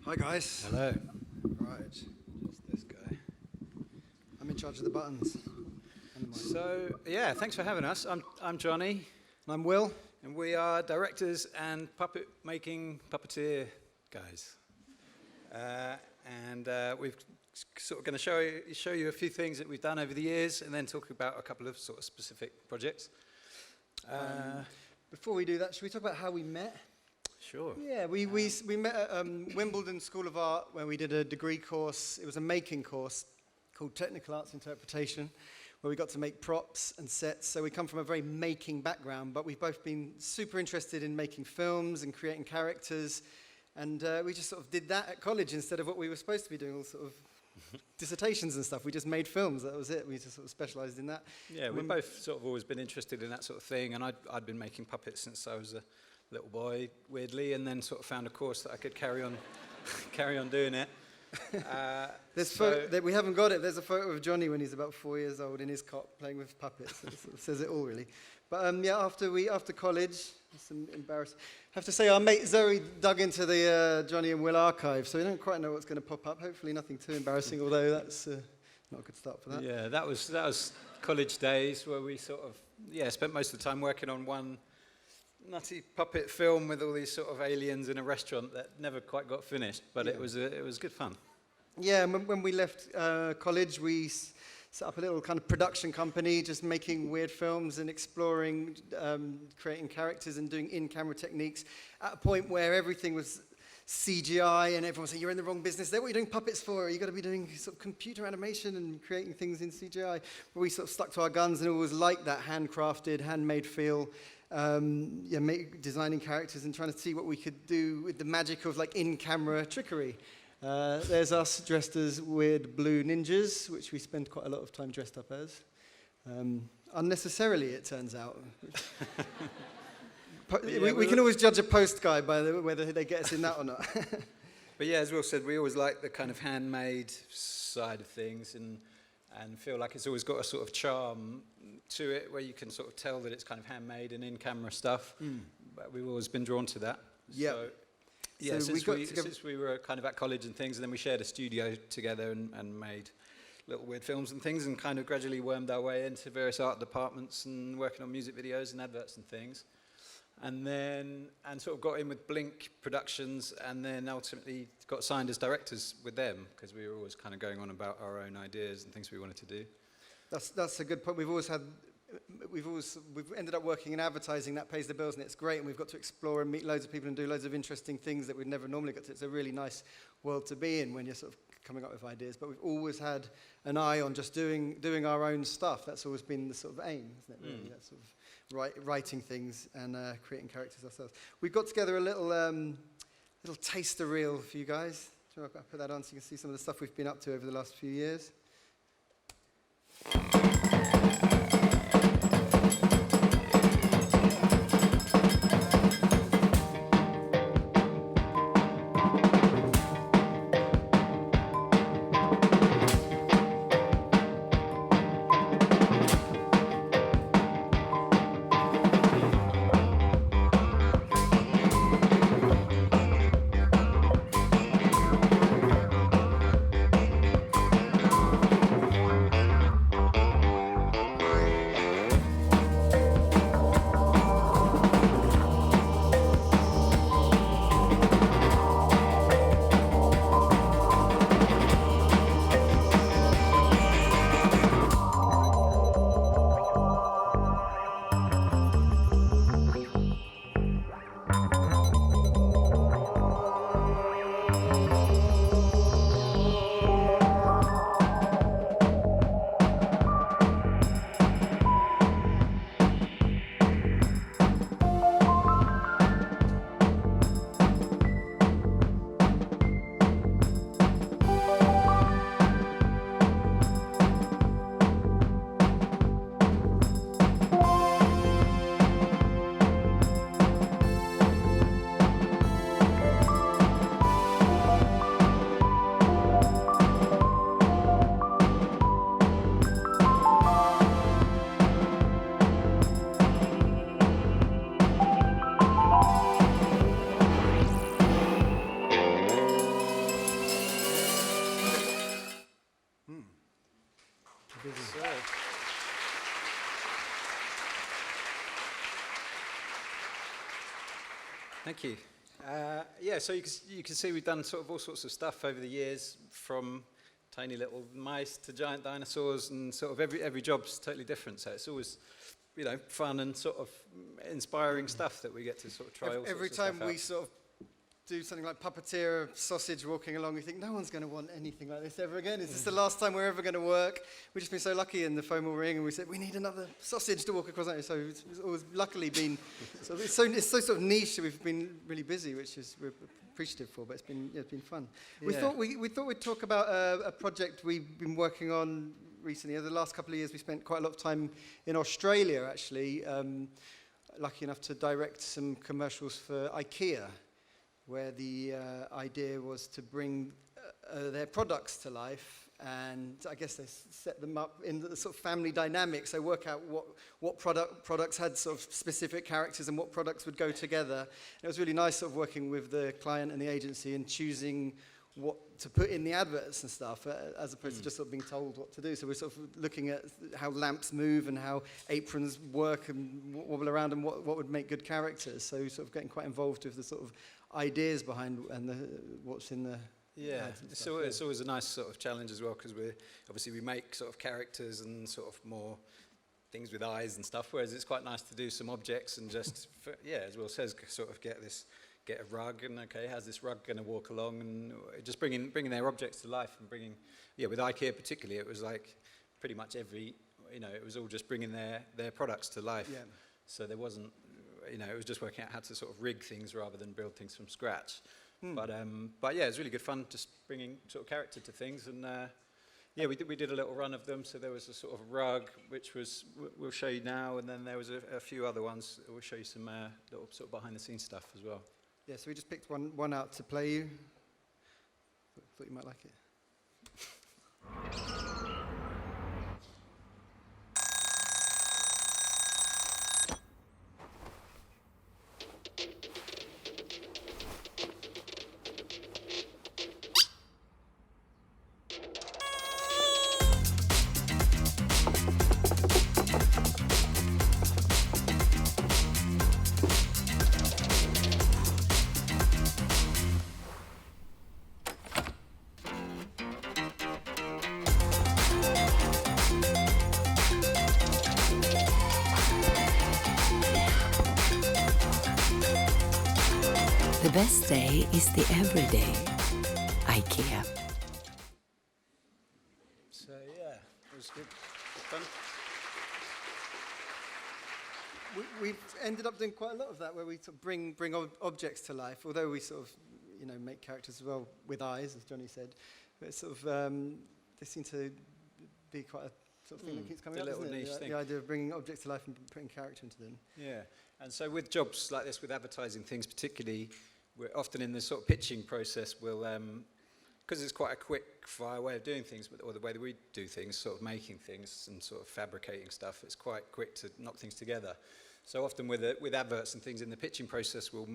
Hi guys. Hello. Right, just this guy. I'm in charge of the buttons. And the mic. So, yeah, thanks for having us. I'm Johnny, And I'm Will. and we are directors and puppet-making puppeteer guys. We're sort of going to show you a few things that we've done over the years, and then talk about a couple of sort of specific projects. Before we do that, should we talk about how we met? Sure. Yeah, we met at Wimbledon School of Art, where we did a degree course. It was a making course called Technical Arts Interpretation, where we got to make props and sets. So we come from a very making background, but we've both been super interested in making films and creating characters. And we just sort of did that at college instead of what we were supposed to be doing, all sort of dissertations and stuff. We just made films, that was it. We just sort of specialised in that. Yeah, we've both sort of always been interested in that sort of thing, and I'd been making puppets since I was a little boy, weirdly, and then sort of found a course that I could carry on doing it. We haven't got it. There's a photo of Johnny when he's about 4 years old in his cot playing with puppets. It sort of says it all, really. But yeah, after college, some embarrassing. I have to say, our mate Zoe dug into the Jonny and Will archive, so we don't quite know what's going to pop up. Hopefully, nothing too embarrassing. Although that's not a good start for that. Yeah, that was college days where we sort of spent most of the time working on one nutty puppet film with all these sort of aliens in a restaurant that never quite got finished, but it was good fun. Yeah, and when we left college, we set up a little kind of production company, just making weird films and exploring, creating characters and doing in-camera techniques at a point where everything was CGI and everyone said, you're in the wrong business there, what are you doing puppets for? You've got to be doing sort of computer animation and creating things in CGI. But we sort of stuck to our guns and always liked that handcrafted, handmade feel. Designing characters and trying to see what we could do with the magic of like in-camera trickery. There's us dressed as weird blue ninjas, which we spend quite a lot of time dressed up as. Unnecessarily, it turns out. We can always judge a post guy by whether they get us in that or not. But yeah, as Will said, we always like the kind of handmade side of things and feel like it's always got a sort of charm to it where you can sort of tell that it's kind of handmade and in-camera stuff. But we've always been drawn to that. Yep. So, yeah, so since we were kind of at college and things, and then we shared a studio together and made little weird films and things, and kind of gradually wormed our way into various art departments and working on music videos and adverts and things. And sort of got in with Blink Productions, and then ultimately got signed as directors with them, because we were always kind of going on about our own ideas and things we wanted to do. That's a good point. We've ended up working in advertising that pays the bills, and it's great, and we've got to explore and meet loads of people and do loads of interesting things that we'd never normally get to. It's a really nice world to be in when you're sort of coming up with ideas, but we've always had an eye on just doing our own stuff. That's always been the sort of aim, isn't it, really? That sort of writing things and creating characters ourselves. We've got together a little taster reel for you guys. Do you want to put that on so you can see some of the stuff we've been up to over the last few years? busy. So, thank you. Yeah, so you can see we've done sort of all sorts of stuff over the years, from tiny little mice to giant dinosaurs, and sort of every job's totally different. So it's always, fun and sort of inspiring stuff that we get to sort of try all sorts Every of stuff time out. we sort of do something like puppeteer a sausage walking along, we think no one's going to want anything like this ever again. Is this the last time we're ever going to work? We've just been so lucky, and the phone will ring and we said we need another sausage to walk across. So it's always luckily been it's so sort of niche that we've been really busy, which is we're appreciative for. But it's been fun. Yeah. We thought we'd talk about a project we've been working on recently. Over the last couple of years, we spent quite a lot of time in Australia actually. Lucky enough to direct some commercials for IKEA, where the idea was to bring their products to life, and I guess they set them up in the sort of family dynamic, so work out what products had sort of specific characters and what products would go together. And it was really nice sort of working with the client and the agency and choosing what to put in the adverts and stuff, as opposed to just sort of being told what to do. So we're sort of looking at how lamps move and how aprons work and wobble around and what would make good characters. So sort of getting quite involved with the sort of ideas behind and what's in the ads and stuff. It's always a nice sort of challenge as well, because we make sort of characters and sort of more things with eyes and stuff, whereas it's quite nice to do some objects and just, as Will says, sort of get a rug, and how's this rug going to walk along, and just bringing their objects to life, and with IKEA particularly, it was like pretty much every, it was all just bringing their products to life. Yeah. So there wasn't, it was just working out how to sort of rig things rather than build things from scratch. But yeah, it was really good fun just bringing sort of character to things, and we did a little run of them. So there was a sort of rug, which we'll show you now, and then there was a few other ones. We'll show you some little sort of behind the scenes stuff as well. Yeah, so we just picked one out to play you. Thought you might like it. The best day is the everyday. IKEA. So yeah, it was good fun. We've ended up doing quite a lot of that, where we sort of bring objects to life, although we sort of, make characters as well with eyes, as Johnny said. But it's sort of, they seem to be quite a sort of thing that keeps coming up, little isn't it? niche thing. The idea of bringing objects to life and putting character into them. Yeah, and so with jobs like this, with advertising things particularly, we're often in the sort of pitching process, we'll, because it's quite a quick fire way of doing things, or the way that we do things, sort of making things and sort of fabricating stuff, it's quite quick to knock things together. So often with adverts and things in the pitching process, we'll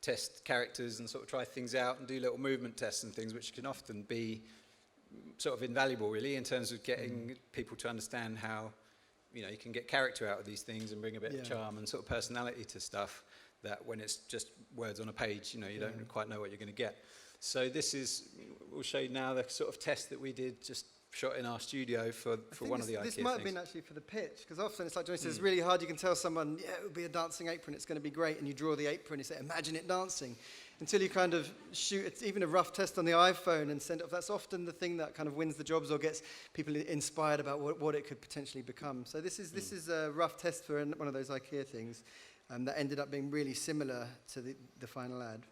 test characters and sort of try things out and do little movement tests and things, which can often be sort of invaluable really in terms of getting people to understand how, you can get character out of these things and bring a bit of charm and sort of personality to stuff that when it's just words on a page, you don't quite know what you're going to get. So we'll show you now the sort of test that we did, just shot in our studio for one of the IKEA things. This might have been actually for the pitch, because often it's like Johnny says, it's really hard. You can tell someone, it would be a dancing apron, it's going to be great, and you draw the apron and say, imagine it dancing. Until you kind of shoot it's even a rough test on the iPhone and send it off. That's often the thing that kind of wins the jobs or gets people inspired about what it could potentially become. So this is a rough test for one of those IKEA things. That ended up being really similar to the final ad.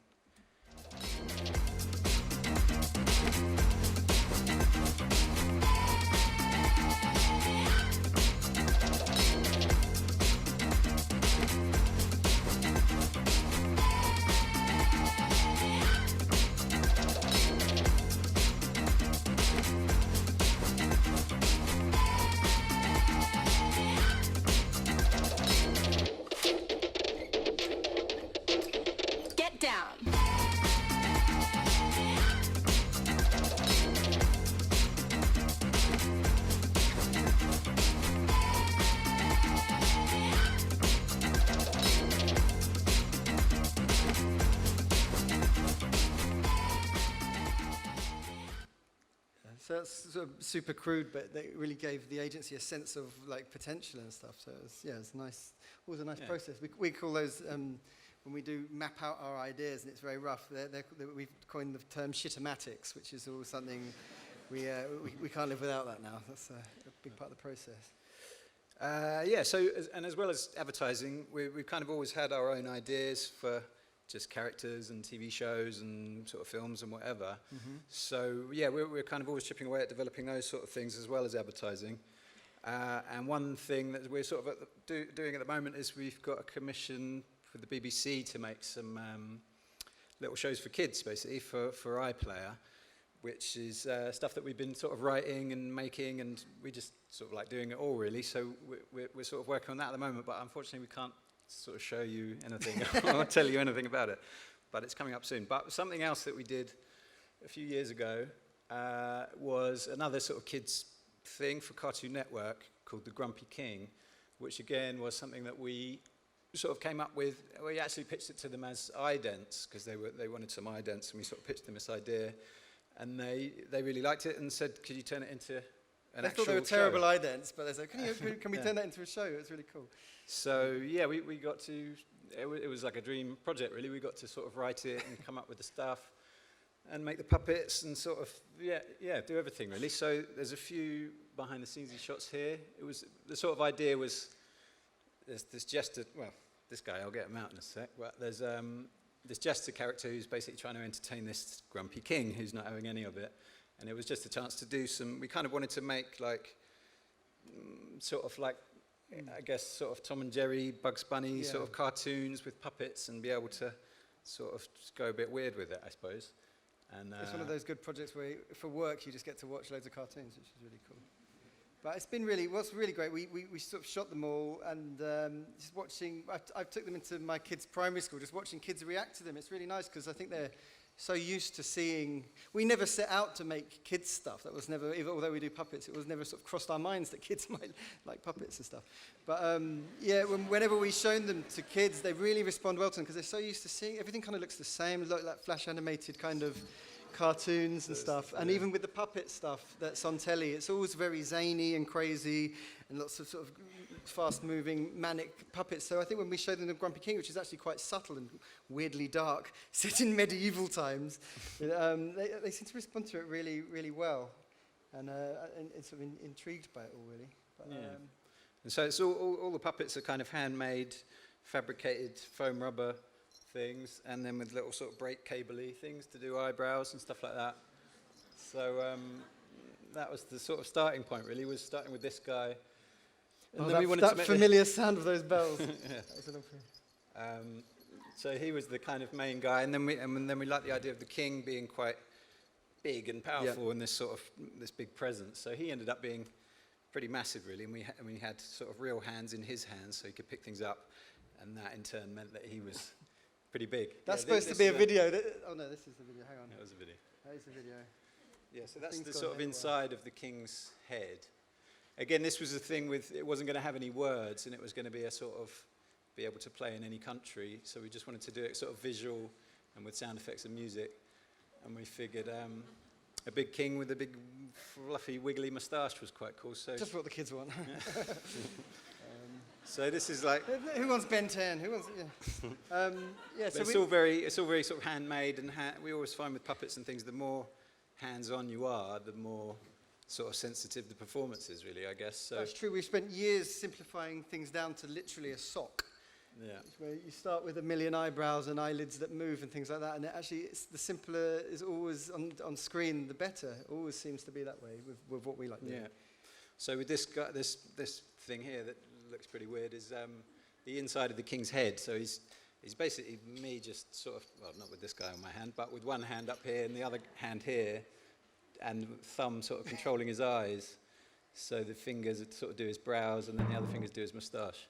So that's sort of super crude, but they really gave the agency a sense of like potential and stuff. So it's nice, always a nice process. We call those, when we do map out our ideas and it's very rough, we've coined the term shitomatics, which is all something we can't live without that now. That's a big part of the process. And as well as advertising, we've kind of always had our own ideas for just characters and TV shows and sort of films and whatever. Mm-hmm. So yeah, we're kind of always chipping away at developing those sort of things as well as advertising. And one thing that we're sort of doing at the moment is we've got a commission for the BBC to make some little shows for kids, basically, for iPlayer, which is stuff that we've been sort of writing and making, and we just sort of like doing it all, really. So we're sort of working on that at the moment, but unfortunately we can't sort of show you anything or tell you anything about it. But it's coming up soon. But something else that we did a few years ago was another sort of kids thing for Cartoon Network called The Grumpy King, which again was something that we sort of came up with. We actually pitched it to them as idents because they wanted some idents, and we sort of pitched them this idea. And they really liked it and said, could you turn it into an actual show? They thought they were terrible idents, but they said, can we turn that into a show? It was really cool. So, yeah, we got to, it was like a dream project, really. We got to sort of write it and come up with the stuff and make the puppets and sort of, do everything, really. So there's a few behind-the-scenes shots here. The sort of idea was, there's this jester, well, this guy, I'll get him out in a sec, but there's this jester character who's basically trying to entertain this grumpy king who's not having any of it. And it was just a chance to do we kind of wanted to make like, sort of like, I guess sort of Tom and Jerry, Bugs Bunny sort of cartoons with puppets and be able to sort of just go a bit weird with it, I suppose. And it's one of those good projects where for work you just get to watch loads of cartoons, which is really cool. But it's been what's really great, we sort of shot them all and just watching, I took them into my kids' primary school, just watching kids react to them. It's really nice because I think they're so used to seeing, we never set out to make kids stuff. That was never, although we do puppets, it was never sort of crossed our minds that kids might like puppets and stuff. But whenever we've shown them to kids, they really respond well to them because they're so used to seeing, everything kind of looks the same, like flash animated kind of cartoons and stuff. And even with the puppet stuff that's on telly, it's always very zany and crazy and lots of sort of fast-moving, manic puppets. So I think when we show them the Grumpy King, which is actually quite subtle and weirdly dark, set in medieval times, they seem to respond to it really, really well. And sort of intrigued by it all, really. But, and so it's all the puppets are kind of handmade, fabricated foam rubber things, and then with little sort of brake cable-y things to do eyebrows and stuff like that. So that was the sort of starting point, really, was starting with this guy. And then we wanted that familiar sound of those bells. So he was the kind of main guy, and then we liked the idea of the king being quite big and powerful and this big presence. So he ended up being pretty massive, really, and we had sort of real hands in his hands, so he could pick things up, and that in turn meant that he was pretty big. That's supposed to be a video. Oh no, this is the video. Hang on. That was a video. That is the video. Yeah, so that's the sort of inside of the king's head. Again, this was the thing with, it wasn't going to have any words, and it was going to be a sort of, be able to play in any country, so we just wanted to do it sort of visual and with sound effects and music, and we figured a big king with a big fluffy wiggly moustache was quite cool. So just what the kids want. So this is like, who wants Ben 10? Who wants? So it's all very sort of handmade, and we always find with puppets and things, the more hands-on you are, the more sort of sensitive the performance is, really, I guess. So that's true. We've spent years simplifying things down to literally a sock. Yeah. Where you start with a million eyebrows and eyelids that move and things like that, and it's the simpler is always on screen, the better. It always seems to be that way with what we like doing. Yeah. So with this guy, this thing here that looks pretty weird is the inside of the king's head. So he's basically me, just sort of, well, not with this guy on my hand, but with one hand up here and the other hand here, and thumb sort of controlling his eyes. So the fingers sort of do his brows, and then the other fingers do his moustache.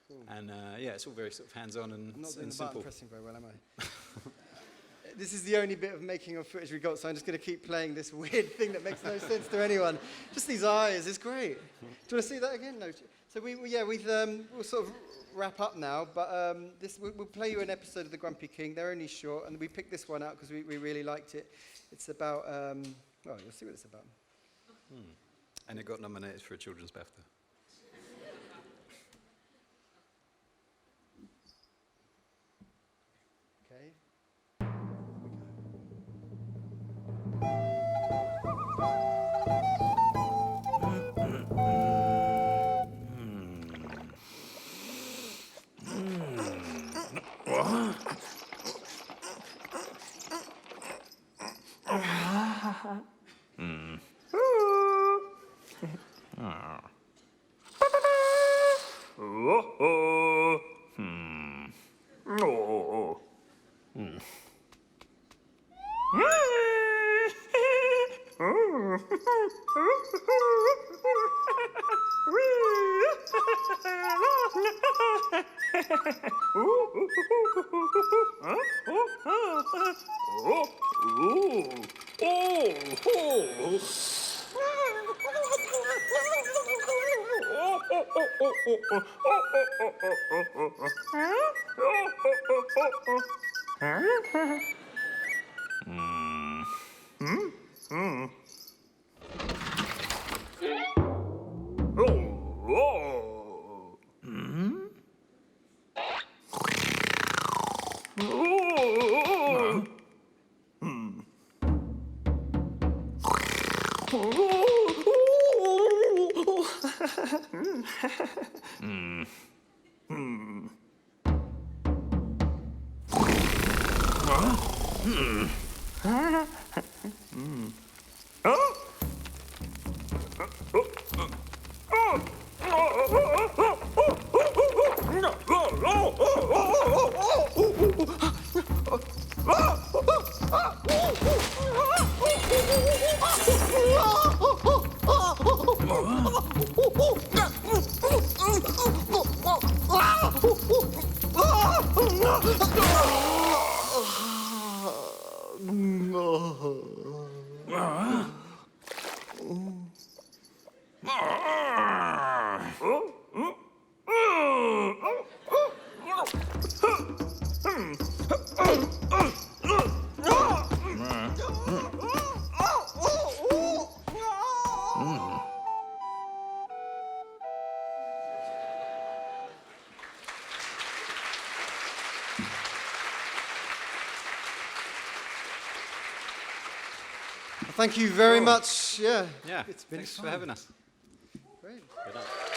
Cool. And it's all very sort of hands-on and I'm not doing the simple. button pressing very well, am I? This is the only bit of making of footage we got, so I'm just going to keep playing this weird thing that makes no sense to anyone. Just these eyes, it's great. Do you want to see that again? No. So we'll sort of wrap up now, but we'll play you an episode of The Grumpy King. They're only short, and we picked this one out because we really liked it. It's about, you'll see what it's about. And it got nominated for a Children's BAFTA. Okay. Thank you very much. Yeah. Yeah, It's been thanks for fun. having us. Great. Good night.